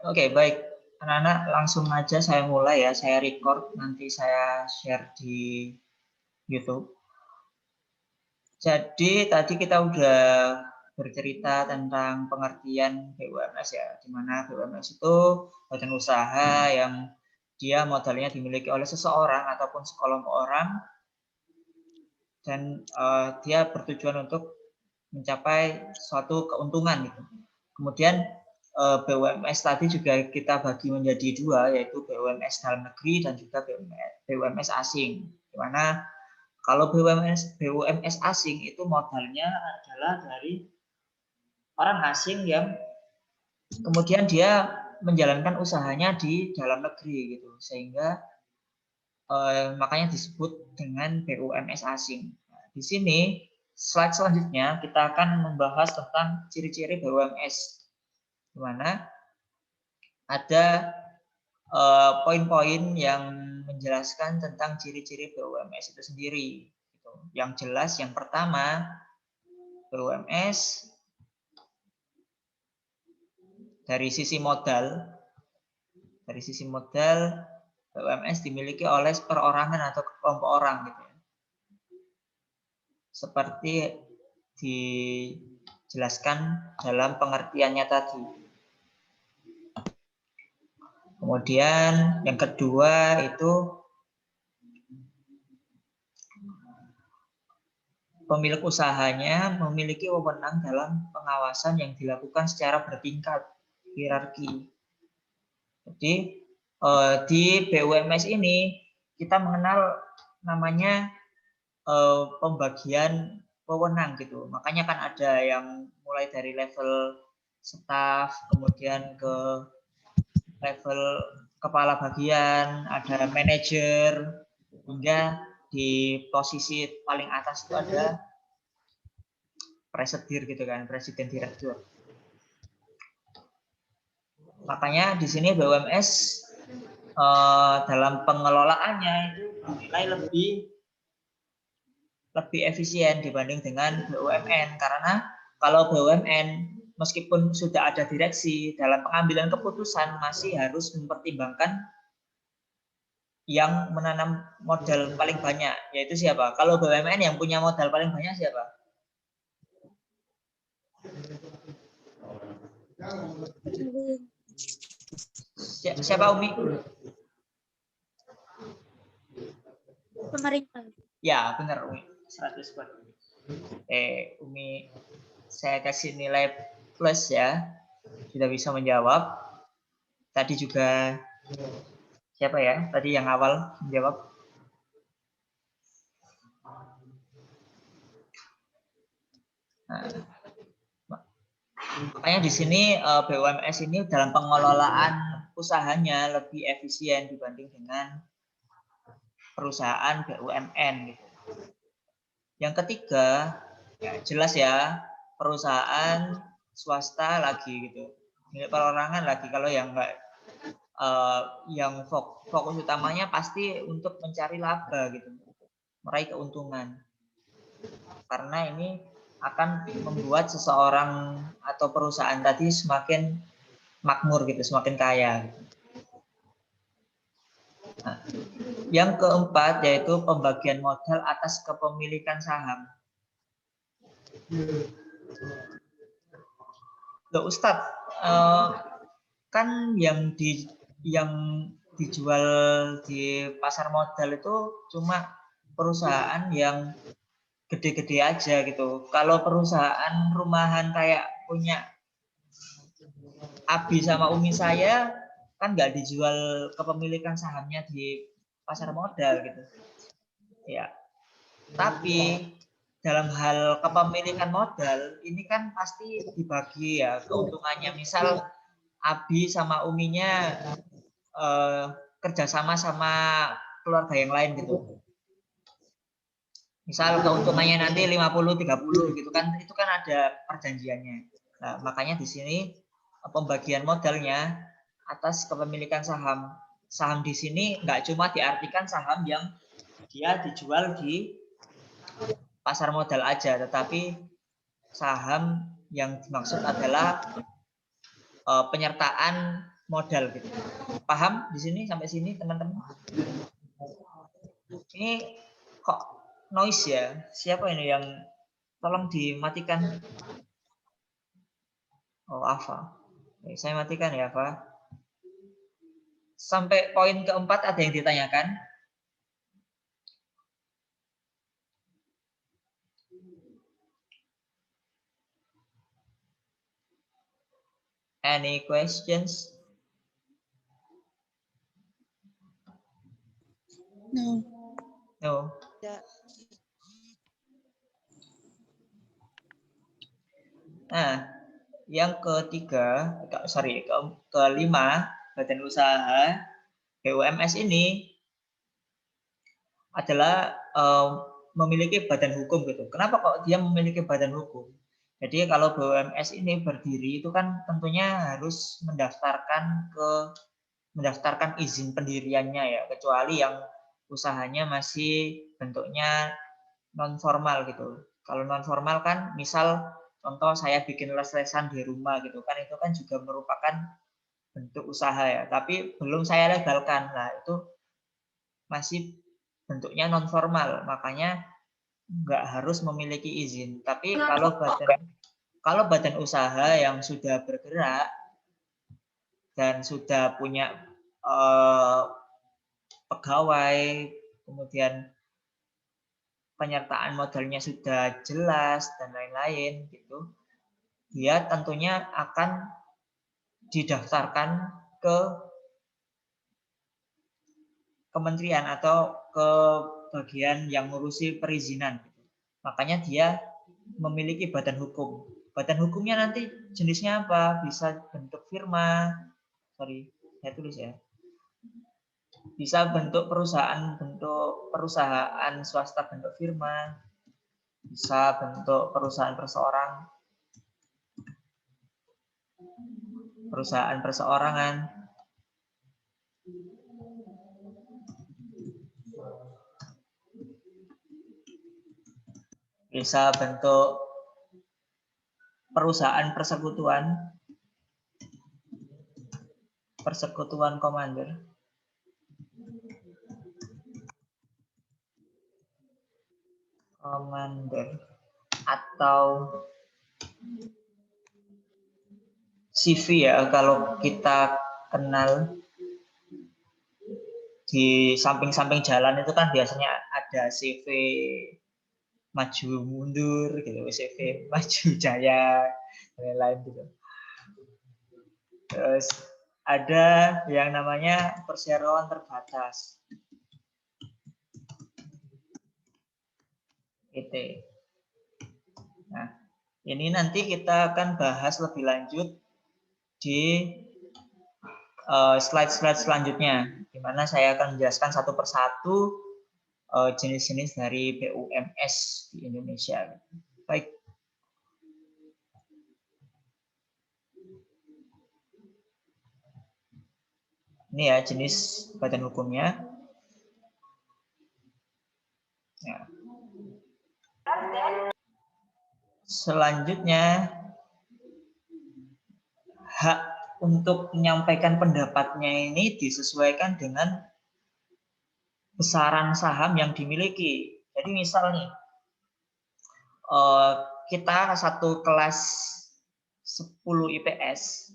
Oke, baik. Anak-anak langsung aja saya mulai ya. Saya record, nanti saya share di YouTube. Jadi tadi kita udah bercerita tentang pengertian BUMS ya, di mana BUMS itu badan usaha yang dia modalnya dimiliki oleh seseorang ataupun sekelompok orang, dan dia bertujuan untuk mencapai suatu keuntungan gitu. Kemudian BUMS tadi juga kita bagi menjadi dua, yaitu BUMS dalam negeri dan juga BUMS asing. Di mana kalau BUMS asing itu modalnya adalah dari orang asing yang kemudian dia menjalankan usahanya di dalam negeri gitu, sehingga makanya disebut dengan BUMS asing. Nah, di sini slide selanjutnya kita akan membahas tentang ciri-ciri BUMS, di mana ada poin-poin yang menjelaskan tentang ciri-ciri BUMS itu sendiri. Gitu. Yang jelas, yang pertama, BUMS dari sisi modal, BUMS dimiliki oleh perorangan atau kelompok orang, gitu ya. Seperti dijelaskan dalam pengertiannya tadi. Kemudian yang kedua itu pemilik usahanya memiliki wewenang dalam pengawasan yang dilakukan secara bertingkat hierarki. Jadi di BUMS ini kita mengenal namanya pembagian wewenang gitu. Makanya kan ada yang mulai dari level staf, kemudian ke level kepala bagian, ada manajer, hingga di posisi paling atas itu ada presidir gitu kan, presiden direktur. Makanya di sini BUMS dalam pengelolaannya itu dinilai lebih efisien dibanding dengan BUMN, karena kalau BUMN meskipun sudah ada direksi, dalam pengambilan keputusan masih harus mempertimbangkan yang menanam modal paling banyak, yaitu siapa? Kalau BUMN yang punya modal paling banyak siapa? Siapa, Umi? Pemerintah. Ya, benar, Umi. 100%. Umi, saya kasih nilai plus ya. Sudah bisa menjawab. Tadi juga siapa ya? Tadi yang awal menjawab. Nah, makanya di sini BUMS ini dalam pengelolaan usahanya lebih efisien dibanding dengan perusahaan BUMN gitu. Yang ketiga, ya jelas ya, perusahaan swasta lagi gitu. Milik perorangan lagi, kalau yang enggak yang fokus utamanya pasti untuk mencari laba gitu, meraih keuntungan. Karena ini akan membuat seseorang atau perusahaan tadi semakin makmur gitu, semakin kaya. Nah, yang keempat yaitu pembagian modal atas kepemilikan saham. Loh Ustadz, kan yang dijual di pasar modal itu cuma perusahaan yang gede-gede aja gitu. Kalau perusahaan rumahan kayak punya Abi sama Umi saya kan nggak dijual kepemilikan sahamnya di pasar modal gitu. Ya. Tapi dalam hal kepemilikan modal ini kan pasti dibagi ya keuntungannya. Misal Abi sama Uminya kerjasama sama keluarga yang lain gitu. Misal keuntungannya nanti 50-30 gitu kan, itu kan ada perjanjiannya. Nah, makanya di sini pembagian modalnya atas kepemilikan saham. Saham di sini nggak cuma diartikan saham yang dia dijual di pasar modal aja, tetapi saham yang dimaksud adalah penyertaan modal gitu. Paham di sini sampai sini teman-teman? Ini kok noise ya? Siapa ini yang tolong dimatikan? Oh, Ava. Oke, saya matikan ya, Ava. Sampai poin keempat ada yang ditanyakan? Any questions? No. No. Ya. Nah, yang ketiga, kelima, badan usaha BUMS ini adalah memiliki badan hukum gitu. Kenapa kok dia memiliki badan hukum? Jadi kalau BUMS ini berdiri itu kan tentunya harus mendaftarkan izin pendiriannya ya, kecuali yang usahanya masih bentuknya non formal gitu. Kalau non formal kan misal contoh saya bikin les-lesan di rumah gitu kan, itu kan juga merupakan bentuk usaha ya, tapi belum saya legalkan. Nah, itu masih bentuknya non formal, makanya nggak harus memiliki izin. Tapi kalau badan usaha yang sudah bergerak dan sudah punya pegawai, kemudian penyertaan modalnya sudah jelas dan lain-lain gitu, dia tentunya akan didaftarkan ke kementerian atau ke bagian yang ngurusi perizinan. Makanya dia memiliki badan hukum. Badan hukumnya nanti jenisnya apa? Bisa bentuk firma, saya tulis ya. Bisa bentuk perusahaan swasta bentuk firma, bisa bentuk perusahaan perseorangan, bisa bentuk perusahaan persekutuan komander, atau CV ya, kalau kita kenal di samping-samping jalan itu kan biasanya ada CV maju mundur gitu, CV maju jaya dan lain-lain gitu. Terus ada yang namanya perseroan terbatas. PT. Nah, ini nanti kita akan bahas lebih lanjut di slide-slide selanjutnya, di mana saya akan menjelaskan satu persatu jenis-jenis dari BUMS di Indonesia. Baik. Ini ya jenis badan hukumnya. Ya. Selanjutnya, hak untuk menyampaikan pendapatnya ini disesuaikan dengan besaran saham yang dimiliki. Jadi misalnya kita satu kelas 10 IPS,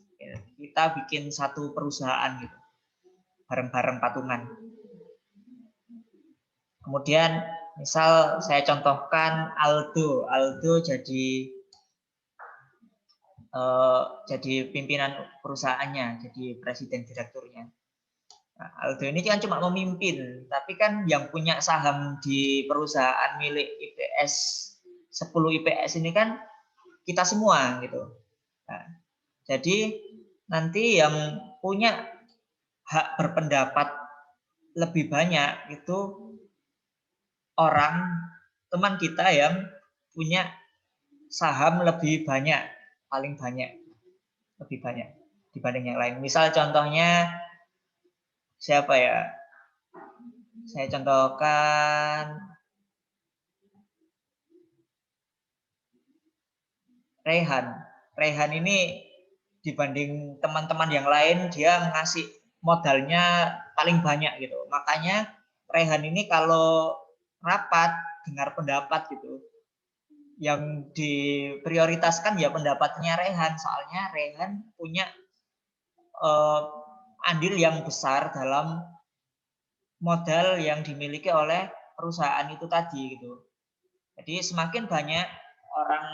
kita bikin satu perusahaan gitu, bareng-bareng patungan. Kemudian misal saya contohkan Aldo jadi pimpinan perusahaannya, jadi presiden direkturnya. Nah, Aldo ini kan cuma memimpin, tapi kan yang punya saham di perusahaan milik IPS 10 IPS ini kan kita semua gitu. Nah, jadi nanti yang punya hak berpendapat lebih banyak itu teman kita yang punya saham lebih banyak, paling banyak, lebih banyak dibanding yang lain. Misal contohnya siapa ya? Saya contohkan Rehan. Rehan ini dibanding teman-teman yang lain dia ngasih modalnya paling banyak gitu. Makanya Rehan ini kalau rapat dengar pendapat gitu, yang diprioritaskan ya pendapatnya Rehan, soalnya Rehan punya andil yang besar dalam modal yang dimiliki oleh perusahaan itu tadi gitu. Jadi semakin banyak orang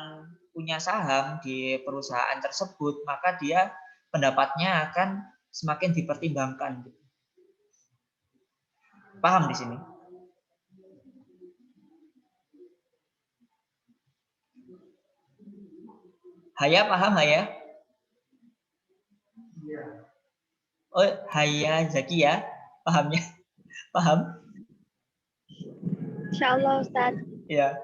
punya saham di perusahaan tersebut, maka dia pendapatnya akan semakin dipertimbangkan. Paham di sini? Haya paham Haya? Oh Haya Zaki ya, pahamnya? Paham? Insyaallah Ustaz. Ya.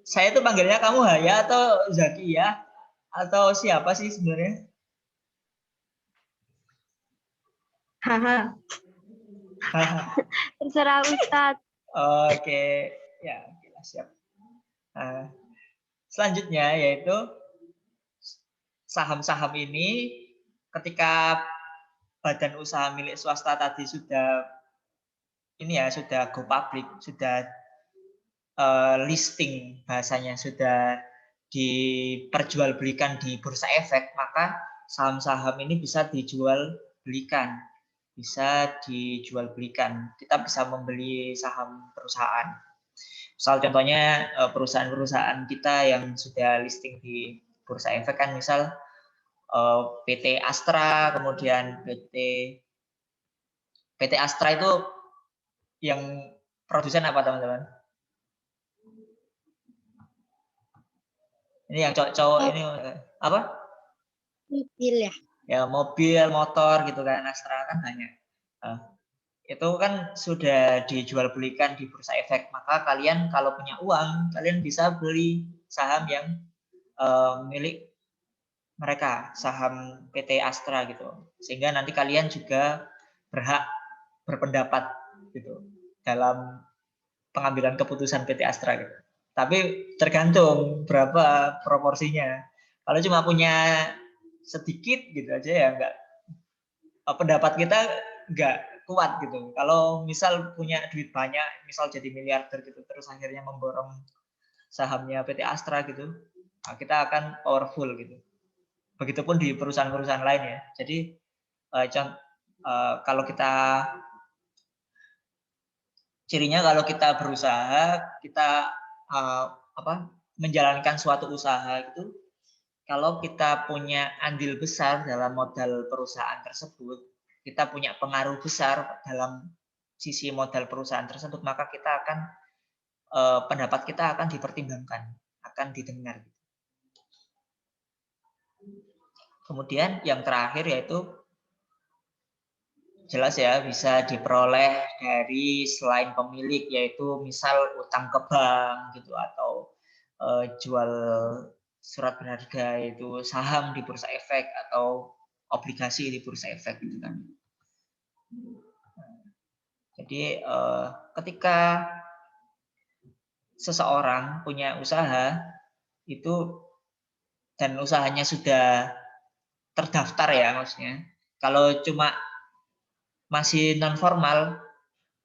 Saya tuh panggilnya kamu Haya atau Zaki ya? Atau siapa sih sebenarnya? Haha. Terserah Ustaz. Oke, ya siap. Nah, selanjutnya yaitu saham-saham ini ketika badan usaha milik swasta tadi sudah go public, sudah listing bahasanya, sudah diperjualbelikan di bursa efek, maka saham-saham ini bisa dijual belikan. Kita bisa membeli saham perusahaan. Misal contohnya perusahaan-perusahaan kita yang sudah listing di bursa efek kan, misal PT Astra, kemudian PT Astra itu yang produsen apa teman-teman? Ini yang cowok-cowok ini apa? Mobil ya. Ya mobil, motor gitu kan, Astra kan banyak. Itu kan sudah dijual belikan di bursa efek, maka kalian kalau punya uang, kalian bisa beli saham yang milik mereka, saham PT Astra gitu. Sehingga nanti kalian juga berhak berpendapat gitu dalam pengambilan keputusan PT Astra gitu. Tapi tergantung berapa proporsinya. Kalau cuma punya sedikit gitu aja ya enggak, pendapat kita enggak kuat gitu. Kalau misal punya duit banyak, misal jadi miliarder gitu, terus akhirnya memborong sahamnya PT Astra gitu, kita akan powerful gitu. Begitupun di perusahaan-perusahaan lain ya. Jadi kalau kita cirinya kalau kita berusaha, kita menjalankan suatu usaha itu, kalau kita punya andil besar dalam modal perusahaan tersebut, kita punya pengaruh besar dalam sisi modal perusahaan tersebut, maka kita akan pendapat kita akan dipertimbangkan, akan didengar. Kemudian yang terakhir yaitu jelas ya bisa diperoleh dari selain pemilik, yaitu misal utang ke bank gitu, atau jual surat berharga itu saham di bursa efek atau obligasi di bursa efek gitu kan. Jadi ketika seseorang punya usaha itu dan usahanya sudah terdaftar ya, maksudnya kalau cuma masih non formal,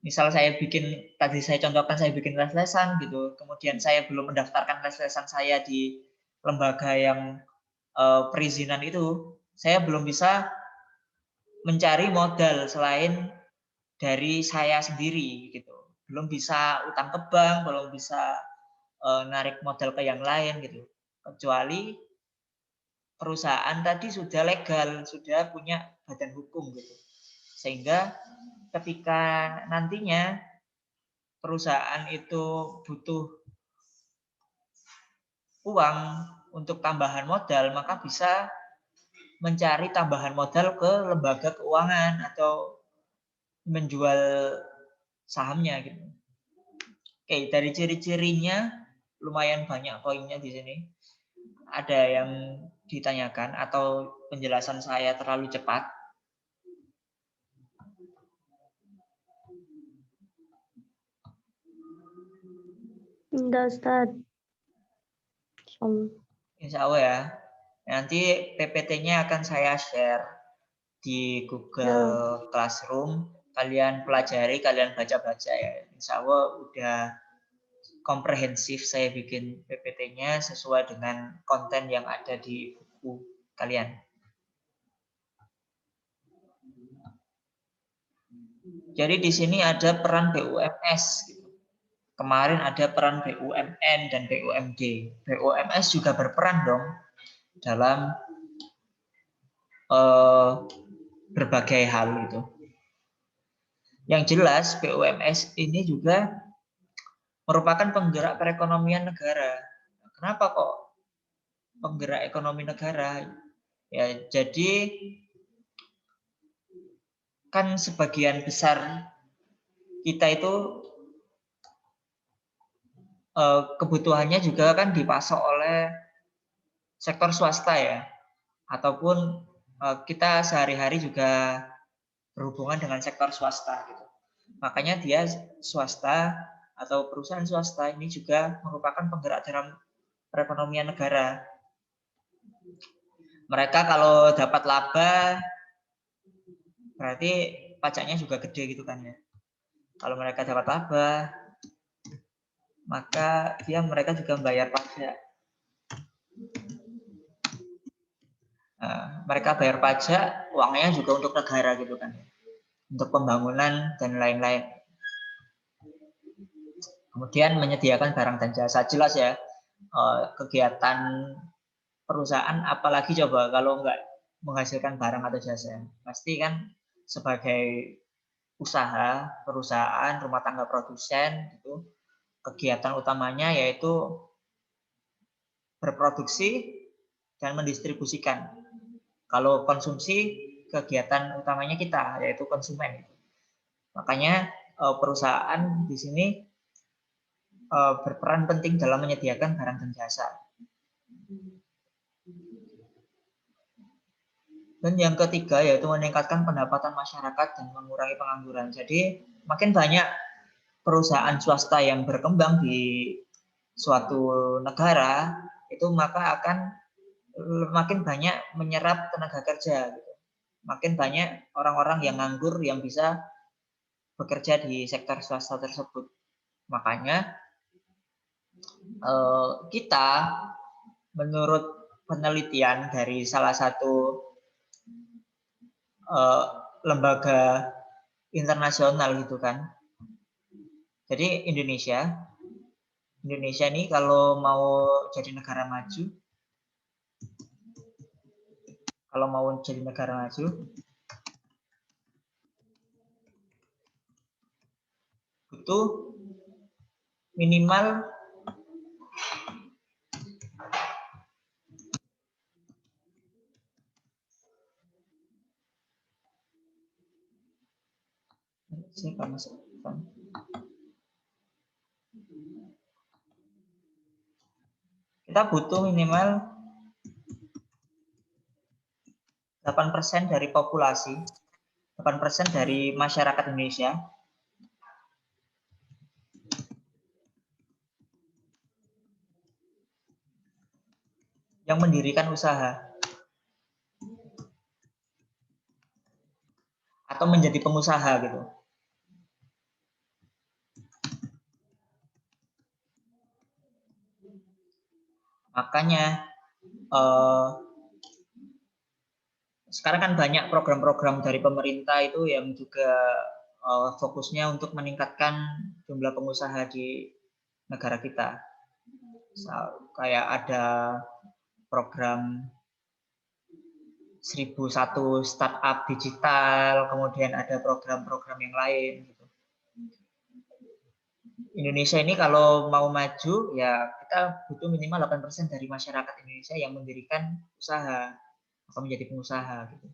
misal saya contohkan saya bikin les-lesan gitu, kemudian saya belum mendaftarkan les-lesan saya di lembaga yang perizinan itu, saya belum bisa mencari modal selain dari saya sendiri gitu. Belum bisa utang ke bank, belum bisa narik modal ke yang lain gitu. Kecuali perusahaan tadi sudah legal, sudah punya badan hukum gitu. Sehingga ketika nantinya perusahaan itu butuh uang untuk tambahan modal, maka bisa mencari tambahan modal ke lembaga keuangan atau menjual sahamnya gitu. Oke, dari ciri-cirinya lumayan banyak poinnya di sini. Ada yang ditanyakan atau penjelasan saya terlalu cepat? Enggak, Ustaz. Insya Allah ya. Nanti PPT-nya akan saya share di Google Classroom. Kalian pelajari, kalian baca-baca ya. Insya Allah udah komprehensif saya bikin PPT-nya sesuai dengan konten yang ada di buku kalian. Jadi di sini ada peran BUMS. Kemarin ada peran BUMN dan BUMD. BUMS juga berperan dong dalam berbagai hal itu. Yang jelas BUMS ini juga merupakan penggerak perekonomian negara. Kenapa kok penggerak ekonomi negara? Ya, jadi kan sebagian besar kita itu kebutuhannya juga kan dipasok oleh sektor swasta ya, ataupun kita sehari-hari juga berhubungan dengan sektor swasta gitu. Makanya dia swasta atau perusahaan swasta ini juga merupakan penggerak dalam perekonomian negara. Mereka kalau dapat laba berarti pajaknya juga gede gitu kan ya. Kalau mereka dapat laba, maka mereka juga membayar pajak. Nah, mereka bayar pajak, uangnya juga untuk negara gitu kan, untuk pembangunan dan lain-lain. Kemudian menyediakan barang dan jasa, jelas ya, kegiatan perusahaan apalagi coba kalau nggak menghasilkan barang atau jasa, pasti kan sebagai usaha, perusahaan, rumah tangga produsen itu kegiatan utamanya yaitu berproduksi dan mendistribusikan. Kalau konsumsi, kegiatan utamanya kita yaitu konsumen. Makanya perusahaan di sini berperan penting dalam menyediakan barang dan jasa. Dan yang ketiga yaitu meningkatkan pendapatan masyarakat dan mengurangi pengangguran. Jadi makin banyak perusahaan swasta yang berkembang di suatu negara, itu maka akan makin banyak menyerap tenaga kerja. Gitu. Makin banyak orang-orang yang nganggur yang bisa bekerja di sektor swasta tersebut. Makanya kita menurut penelitian dari salah satu lembaga internasional gitu kan. Jadi Indonesia ini kalau mau jadi negara maju, butuh minimal kita butuh minimal 8% dari populasi, 8% dari masyarakat Indonesia yang mendirikan usaha atau menjadi pengusaha gitu. Makanya sekarang kan banyak program-program dari pemerintah itu yang juga fokusnya untuk meningkatkan jumlah pengusaha di negara kita. Kayak ada program 1001 startup digital, kemudian ada program-program yang lain. Gitu. Indonesia ini kalau mau maju, ya kita butuh minimal 8% dari masyarakat Indonesia yang mendirikan usaha atau menjadi pengusaha. Gitu.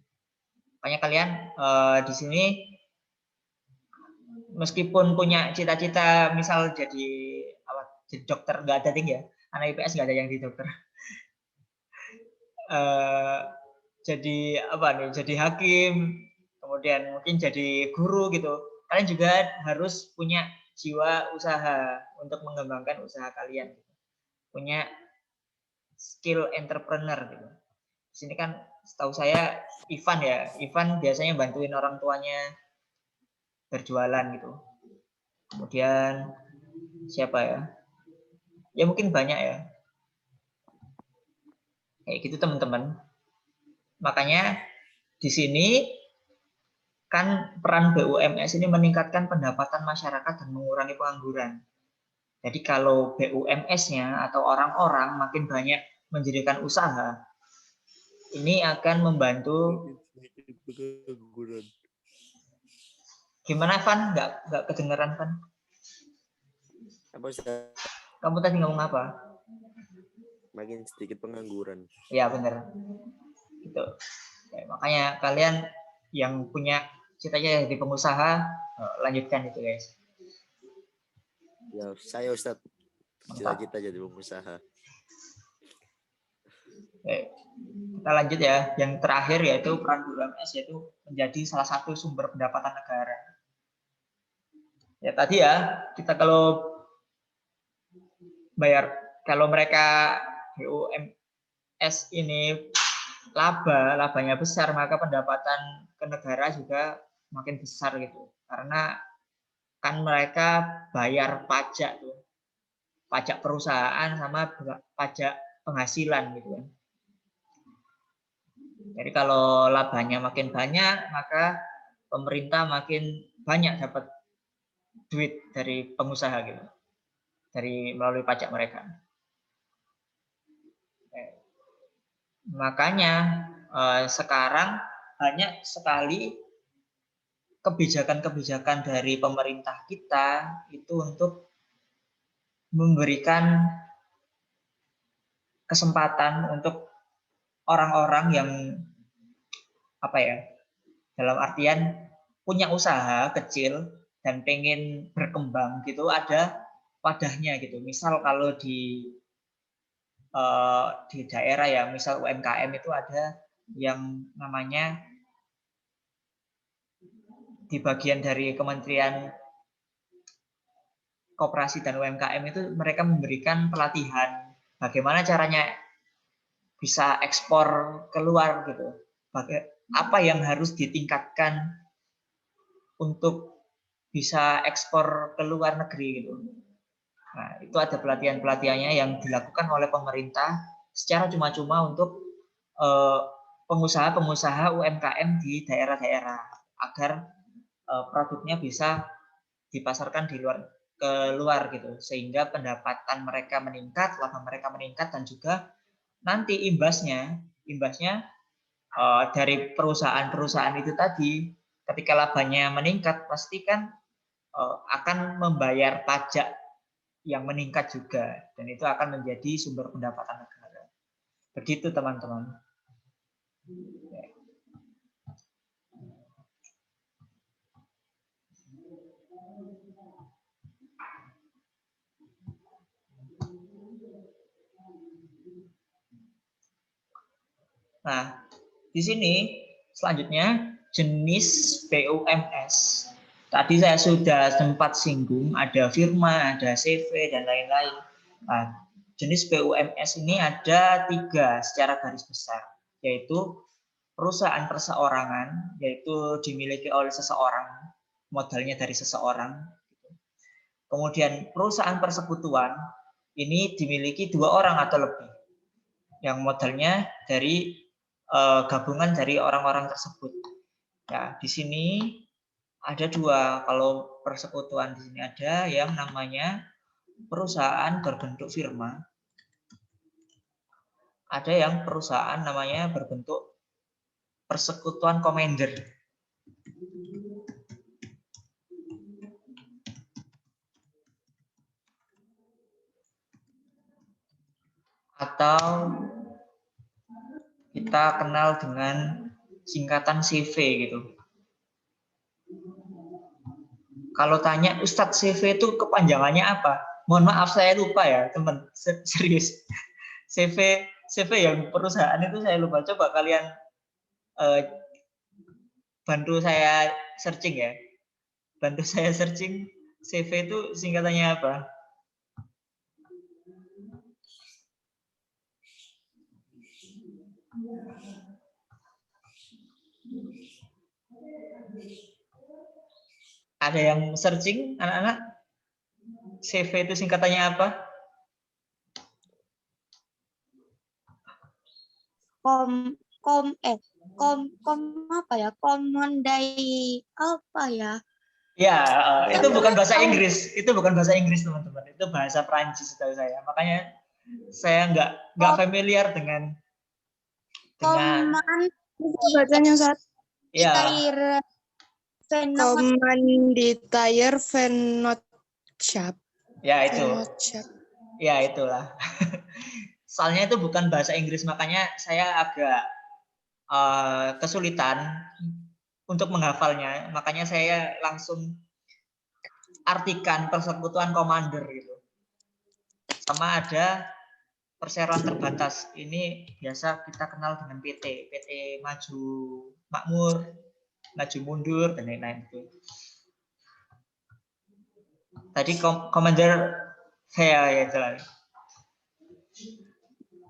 Makanya kalian di sini meskipun punya cita-cita misal jadi dokter, nggak ada tinggi ya, anak IPS nggak ada yang di dokter. Jadi jadi hakim, kemudian mungkin jadi guru gitu. Kalian juga harus punya jiwa usaha untuk mengembangkan usaha kalian. Punya skill entrepreneur gitu. Di sini kan setahu saya Ivan ya, Ivan biasanya bantuin orang tuanya berjualan gitu. Kemudian siapa ya? Ya mungkin banyak ya. Kayak gitu teman-teman. Makanya di sini kan peran BUMS ini meningkatkan pendapatan masyarakat dan mengurangi pengangguran. Jadi kalau BUMS-nya atau orang-orang makin banyak mendirikan usaha, ini akan membantu. Gimana Van? Nggak kedengeran Van? Apa Ustaz? Kamu tadi ngomong apa? Makin sedikit pengangguran. Ya benar. Gitu. Ya, makanya kalian yang punya cita-cita jadi pengusaha, lanjutkan itu guys. Ya, saya Ustadz cita-cita jadi pengusaha. Oke. Kita lanjut ya. Yang terakhir yaitu peran BUMS yaitu menjadi salah satu sumber pendapatan negara. Ya tadi ya, kita kalau mereka BUMS ini labanya besar, maka pendapatan ke negara juga makin besar gitu. Karena kan mereka bayar pajak tuh. Pajak perusahaan sama pajak penghasilan gitu kan. Jadi kalau labanya makin banyak, maka pemerintah makin banyak dapat duit dari pengusaha gitu. Dari melalui pajak mereka. Makanya sekarang banyak sekali kebijakan-kebijakan dari pemerintah kita itu untuk memberikan kesempatan untuk orang-orang yang dalam artian punya usaha kecil dan pengen berkembang gitu, ada wadahnya gitu. Misal kalau di daerah ya, misal UMKM itu ada yang namanya di bagian dari Kementerian Koperasi dan UMKM itu mereka memberikan pelatihan bagaimana caranya bisa ekspor keluar gitu. Apa yang harus ditingkatkan untuk bisa ekspor ke luar negeri gitu. Nah, itu ada pelatihan-pelatihannya yang dilakukan oleh pemerintah secara cuma-cuma untuk pengusaha-pengusaha UMKM di daerah-daerah agar produknya bisa dipasarkan ke luar gitu, sehingga pendapatan mereka meningkat, laba mereka meningkat, dan juga nanti imbasnya dari perusahaan-perusahaan itu tadi, ketika labanya meningkat, pasti kan akan membayar pajak yang meningkat juga, dan itu akan menjadi sumber pendapatan negara. Begitu teman-teman. Nah, di sini selanjutnya jenis BUMS. Tadi saya sudah sempat singgung, ada firma, ada CV, dan lain-lain. Nah, jenis BUMS ini ada 3 secara garis besar, yaitu perusahaan perseorangan, yaitu dimiliki oleh seseorang, modalnya dari seseorang. Kemudian perusahaan persekutuan, ini dimiliki 2 orang atau lebih, yang modalnya dari gabungan dari orang-orang tersebut. Ya, di sini ada 2. Kalau persekutuan di sini ada yang namanya perusahaan berbentuk firma. Ada yang perusahaan namanya berbentuk persekutuan komander. Atau kita kenal dengan singkatan CV gitu. Kalau tanya Ustadz CV itu kepanjangannya apa? Mohon maaf saya lupa ya teman, serius. CV yang perusahaan itu saya lupa. Coba kalian bantu saya searching ya. Bantu saya searching CV itu singkatannya apa? Ada yang searching, anak-anak? CV itu singkatannya apa? Apa ya? Komandai apa ya? Ya, itu bukan bahasa tahu. Inggris. Itu bukan bahasa Inggris, teman-teman. Itu bahasa Prancis setahu saya. Makanya saya nggak familiar dengan Koman Bacanya saat ya. Tair Commanditaire Venotchap. Ya itu. Venotchap. Ya itulah. Soalnya itu bukan bahasa Inggris, makanya saya agak kesulitan untuk menghafalnya. Makanya saya langsung artikan persekutuan komander gitu. Sama ada perseroan terbatas. Ini biasa kita kenal dengan PT Maju Makmur, Maju Mundur dan lain-lain itu. Tadi komander saya ya jelas.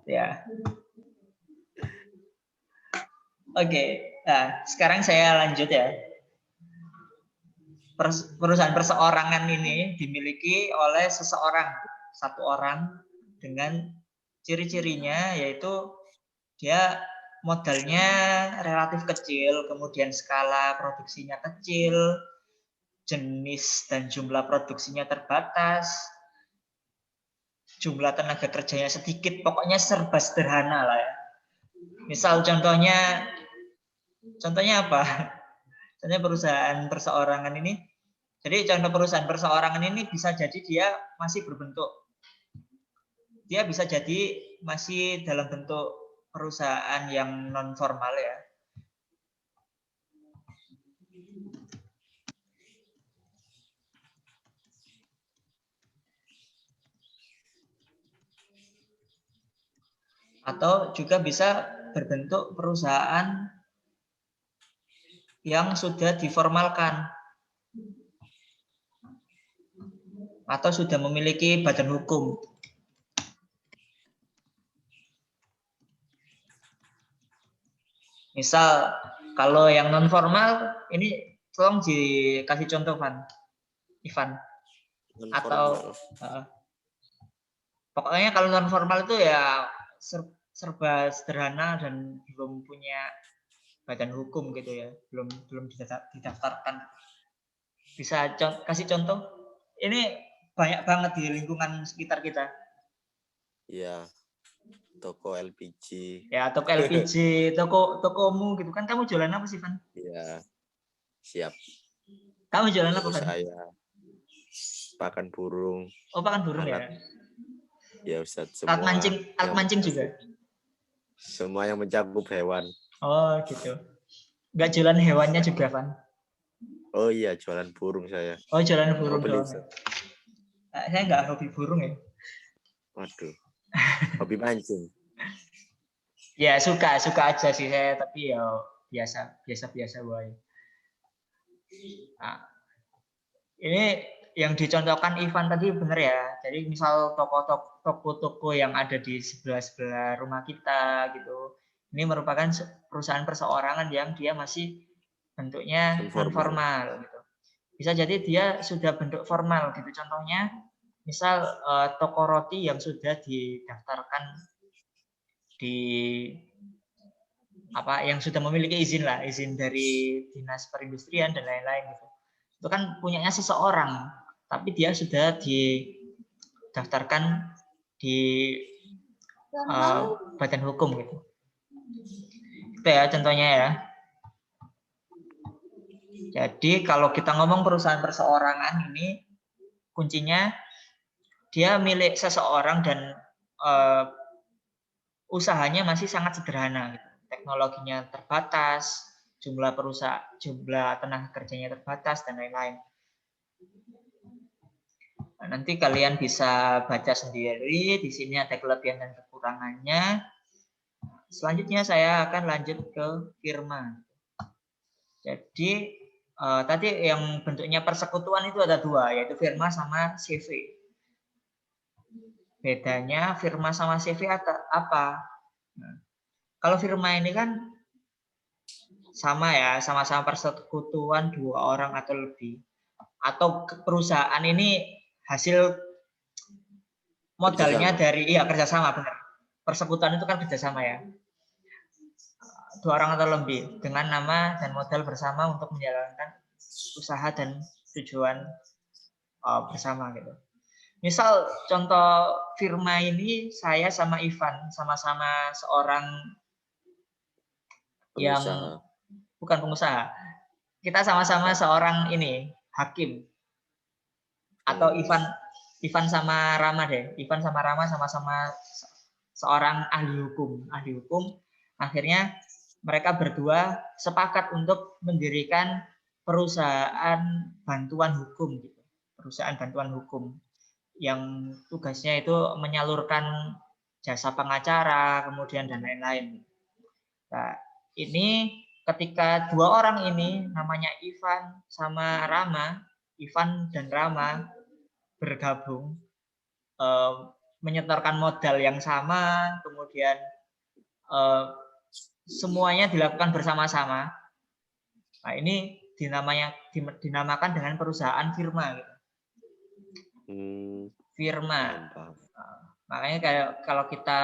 Ya. Oke, nah sekarang saya lanjut ya. Perusahaan perseorangan ini dimiliki oleh satu orang dengan ciri-cirinya yaitu dia modalnya relatif kecil, kemudian skala produksinya kecil, jenis dan jumlah produksinya terbatas, jumlah tenaga kerjanya sedikit, pokoknya serba sederhana lah ya. Misal contohnya apa? Contohnya perusahaan perseorangan ini. Jadi contoh perusahaan perseorangan ini bisa jadi dia masih berbentuk. Dia bisa jadi masih dalam bentuk perusahaan yang non formal ya. Atau juga bisa berbentuk perusahaan yang sudah diformalkan atau sudah memiliki badan hukum. Misal kalau yang non formal ini tolong dikasih contoh Ivan. Atau pokoknya kalau non formal itu ya serba sederhana dan belum punya badan hukum gitu ya, belum didaftarkan. Bisa kasih contoh? Ini banyak banget di lingkungan sekitar kita. Iya. Toko LPG. Ya, toko LPG, tokomu gitu kan. Kamu jualan apa sih, Van? Iya. Siap. Kamu jualan apa, Van? Saya pakan burung. Oh, pakan burung ya. Ya, Ustaz, semua. Alat mancing juga. Semua yang mencakup hewan. Oh, gitu. Enggak jualan hewannya juga, Van? Oh iya, jualan burung saya. Oh, jualan burung doang. Saya nggak hobi burung ya. Waduh. Hobi mancing. Ya, suka aja sih saya, tapi ya biasa boy. Nah, ini yang dicontohkan Ivan tadi benar ya. Jadi misal toko-toko yang ada di sebelah rumah kita gitu. Ini merupakan perusahaan perseorangan yang dia masih bentuknya non formal gitu. Bisa jadi dia sudah bentuk formal gitu. Contohnya misal toko roti yang sudah didaftarkan yang sudah memiliki izin dari Dinas Perindustrian dan lain-lain gitu. Itu kan punyanya seseorang, tapi dia sudah didaftarkan di badan hukum gitu. Itu ya contohnya ya. Jadi kalau kita ngomong perusahaan perseorangan ini kuncinya dia milik seseorang dan usahanya masih sangat sederhana gitu. Teknologinya terbatas, jumlah tenaga kerjanya terbatas dan lain-lain. Nah, nanti kalian bisa baca sendiri, di sini ada kelebihan dan kekurangannya. Selanjutnya saya akan lanjut ke firma. Jadi tadi yang bentuknya persekutuan itu ada dua, yaitu firma sama CV. Bedanya firma sama CV apa? Nah, kalau firma ini kan sama ya, sama-sama persekutuan 2 orang atau lebih. Atau perusahaan ini hasil modalnya Kerjasama. dari kerjasama, benar. Persekutuan itu kan kerjasama ya. 2 orang atau lebih dengan nama dan modal bersama untuk menjalankan usaha dan tujuan bersama gitu. Misal contoh firma ini saya sama Ivan sama-sama seorang yang Pengusaha. bukan pengusaha. Kita sama-sama seorang ini hakim. Atau Ivan sama Rama deh. Ivan sama Rama sama-sama seorang ahli hukum. Ahli hukum. Akhirnya mereka berdua sepakat untuk mendirikan perusahaan bantuan hukum gitu. Perusahaan bantuan hukum yang tugasnya itu menyalurkan jasa pengacara, kemudian dan lain-lain. Nah, ini ketika 2 orang ini namanya Ivan sama Rama, Ivan dan Rama bergabung, menyetorkan modal yang sama, kemudian semuanya dilakukan bersama-sama. Nah, ini dinamakan dengan perusahaan firma. Gitu. Firma. Paham. Makanya kalau kita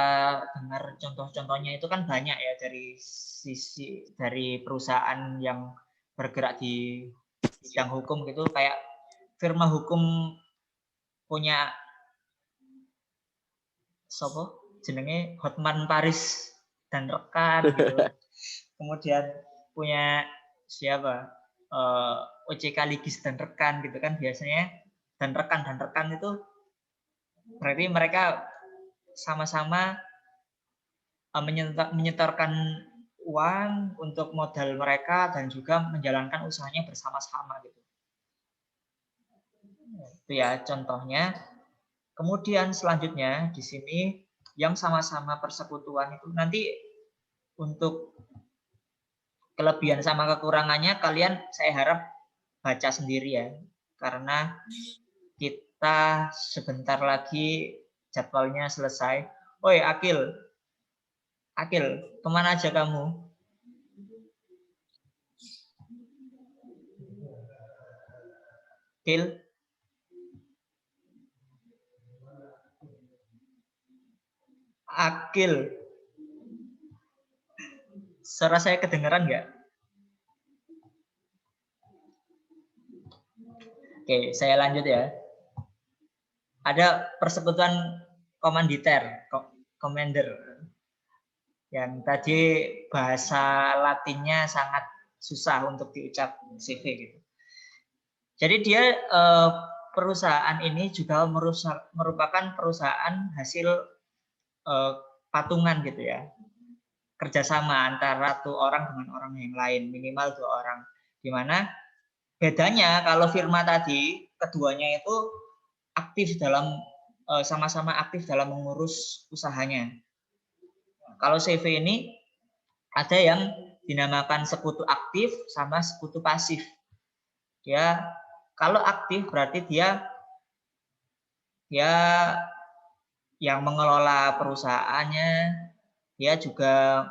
dengar contoh-contohnya itu kan banyak ya dari perusahaan yang bergerak di bidang hukum gitu, kayak firma hukum punya sopo jenenge Hotman Paris dan rekan gitu. Kemudian punya siapa? OJK Ligis dan rekan gitu kan biasanya, dan rekan itu berarti mereka sama-sama menyetorkan uang untuk modal mereka dan juga menjalankan usahanya bersama-sama gitu. Itu ya contohnya. Kemudian selanjutnya di sini yang sama-sama persekutuan itu nanti untuk kelebihan sama kekurangannya kalian saya harap baca sendiri ya. Karena kita sebentar lagi jadwalnya selesai. Oi Akil, kemana aja kamu? Akil? Akil. Suara saya kedengeran nggak? Oke, saya lanjut ya. Ada persekutuan komanditer, commander. Yang tadi bahasa Latinnya sangat susah untuk diucap CV gitu. Jadi dia perusahaan ini juga merupakan perusahaan hasil patungan gitu ya, kerjasama antara 2 orang dengan orang yang lain, minimal 2 orang. Dimana bedanya kalau firma tadi keduanya itu aktif dalam sama-sama aktif dalam mengurus usahanya. Kalau CV ini ada yang dinamakan sekutu aktif sama sekutu pasif. Dia kalau aktif berarti dia yang mengelola perusahaannya, dia juga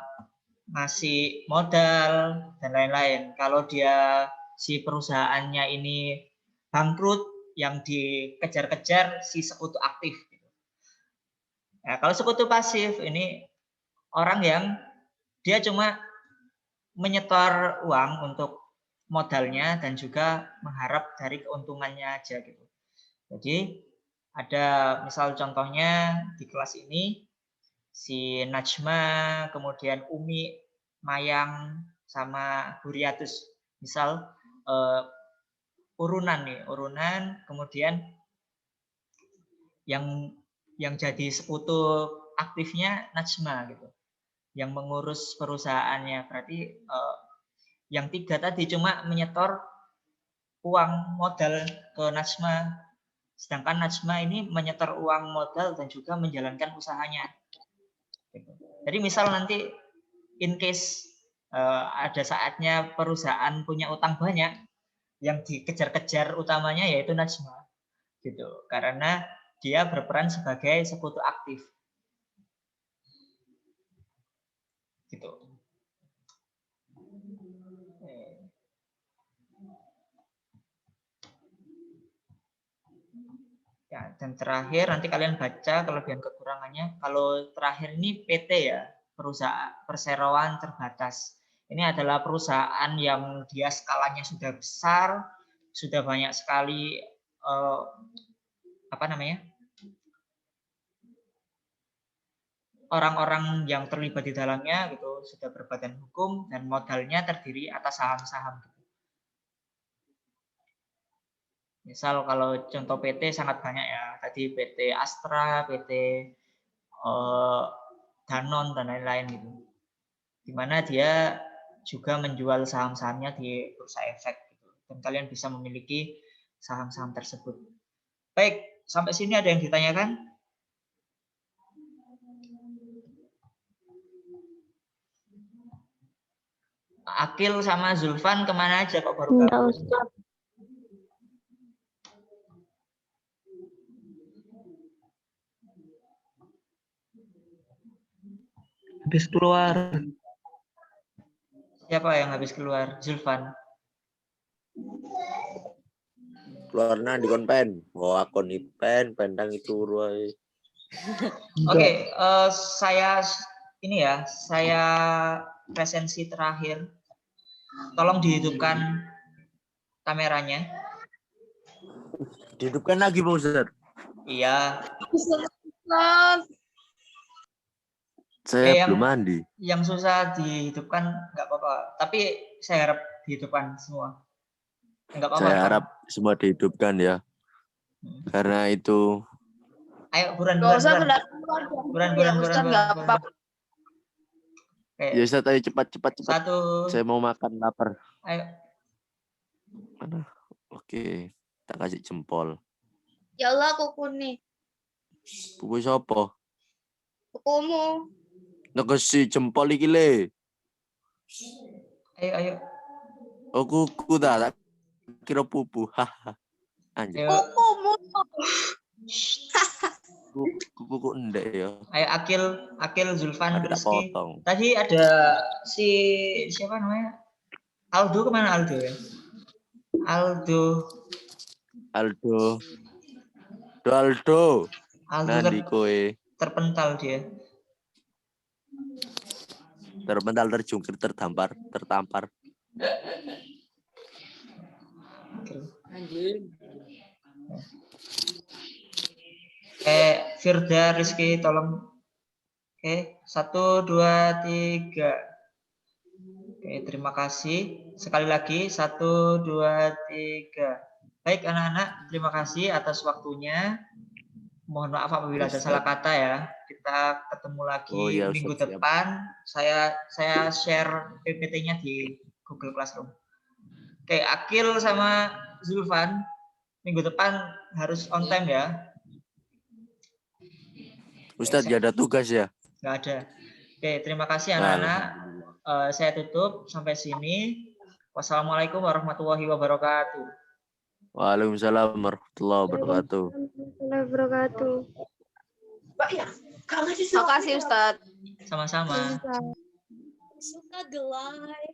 ngasih modal dan lain-lain. Kalau dia si perusahaannya ini bangkrut, yang dikejar-kejar si sekutu aktif. Nah, kalau sekutu pasif ini orang yang dia cuma menyetor uang untuk modalnya dan juga mengharap dari keuntungannya aja gitu. Jadi ada misal contohnya di kelas ini si Najma, kemudian Umi, Mayang, sama Huriatus. Misal urunan, kemudian yang jadi sekutu aktifnya Najma gitu, yang mengurus perusahaannya. Berarti yang 3 tadi cuma menyetor uang modal ke Najma, sedangkan Najma ini menyetor uang modal dan juga menjalankan usahanya. Jadi misal nanti in case ada saatnya perusahaan punya utang banyak, yang dikejar-kejar utamanya yaitu Najma, gitu. Karena dia berperan sebagai sekutu aktif, gitu. Dan terakhir nanti kalian baca kelebihan kekurangannya. Kalau terakhir ini PT ya, perusahaan perseroan terbatas. Ini adalah perusahaan yang dia skalanya sudah besar, sudah banyak sekali orang-orang yang terlibat di dalamnya gitu, sudah berbadan hukum dan modalnya terdiri atas saham-saham. Misal kalau contoh PT sangat banyak ya, tadi PT Astra, PT Danone dan lain-lain gitu. Di mana dia juga menjual saham-sahamnya di bursa efek gitu. Dan kalian bisa memiliki saham-saham tersebut. Baik, sampai sini ada yang ditanyakan? Akil sama Zulfan kemana aja kok baru Enggak, gabung? Ustaz. Habis keluar. Siapa yang habis keluar? Zulfan. Keluar di konpen. Oh, akun pen pendang itu ruai. Oke, saya presensi terakhir. Tolong dihidupkan kameranya. Dihidupkan lagi, Pak Ustaz. Iya. Saya belum mandi. Yang susah dihidupkan nggak apa-apa. Tapi saya harap dihidupkan semua. Nggak apa-apa. Saya harap semua dihidupkan ya. Karena itu. Ayo, buruan. Ya Ustaz, ayo cepat. Satu. Saya mau makan, lapar. Ayo. Mana? Oke, tak kasih jempol. Ya Allah, kuku nih. Kuku siapa? Kukumu. Nekesi jempol iki le. Ayo. Oh, kuku tak kira pupu. Haha. Anjir. Kukumu. Kuku ndek ya. Ayo Akil Zulfan Ada Rizky. potong. Tadi ada si siapa namanya? Aldo kemana Aldo ya? Aldo Nandi kowe. terpental dia. Terpental, terjungkir, tertampar. Firda Rizky tolong. 1, 2, 3. Terima kasih. Sekali lagi 1, 2, 3. Baik anak-anak, terima kasih atas waktunya. Mohon maaf apabila ada salah kata ya. Kita ketemu lagi minggu depan. Saya share PPT-nya di Google Classroom. Akil sama Zulfan minggu depan harus on time ya. Ustadz gak ada tugas ya? Nggak ada. Terima kasih anak-anak. Saya tutup sampai sini. Wassalamualaikum warahmatullahi wabarakatuh. Waalaikumsalam warahmatullahi wabarakatuh. Makasih Ustadz. Sama-sama. Suka gelai.